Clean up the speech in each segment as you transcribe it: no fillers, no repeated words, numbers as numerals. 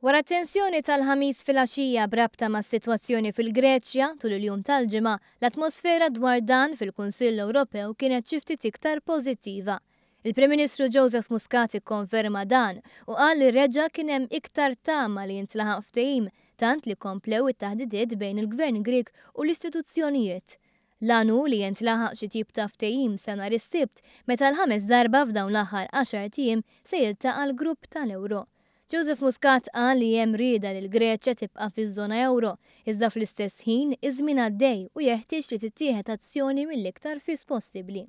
Wara tensjoni tal-ħamis fil-għaxija brabta ma' sitwazzjoni fil-Greċja tul il-jum tal-ġimgħa, l-atmosfera dwar dan fil-Kunsill Ewropew kienet xi ftit iktar pożittiva. Il-Prim Ministru Joseph Muscat ikkonferma dan u qal li reġa' kien hemm iktar tama li jintlaħaq ftehim tant li komplew it-taħdidiet bejn il-Gvern Grieg u l-istituzzjonijiet. L-għanu li jintlaħaq xi tip ta' ftehim se nhar is-Sibt meta l-ħames darba f'dawn l-aħħar 10 tiem se jiltaqa' l-grupp tal-Ewro. Joseph Muscat qal li hemm rieda li l-Greċja tibqa' fiż-żona Ewro, iżda fl-istess ħin iż-żmien għaddej u jeħtieġ li tittieħed azzjoni mill-iktar fis possibbli.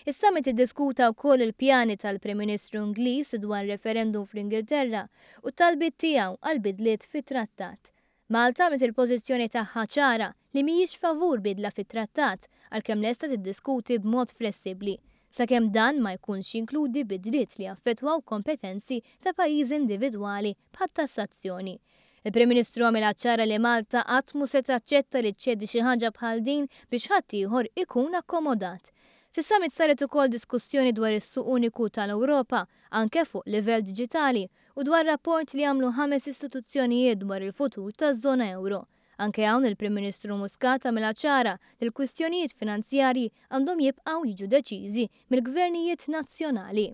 Is-summit iddiskuta wkoll il-pjani tal-Prim Ministru Ingliż dwar referendum fl-Ingilterra u t-talbiet tiegħu għal bidliet fit-trattat. Malta mit il-pożizzjoni tagħha ċara li mhijiex favur bidla fit-trattat għalkemm lesta tiddiskuti b'mod flessibbli, sakemm dan ma jkunx jinkludi bidliet li jaffettwaw kompetenzi ta' pajjiżi individwali bħat-tassazzjoni. Il-Prim Ministru għamilha ċara li Malta qatt mhu se taċċetta li ċċedi xi ħaġa bħal din biex ħadd ieħor ikun akkomodat. Fis-summit saret ukoll diskussjoni dwar is-suq uniku tal-Ewropa anke fuq livell diġitali u dwar rapport li għamlu 5 istituzzjonijiet dwar il-futur taż-żona Ewro. Anke hawn il-Prim Ministru Muscat għamilha ċara li l-kwistjonijiet finanzjarji għandhom jibqgħu jiġu deċiżi mill-gvernijiet nazzjonali.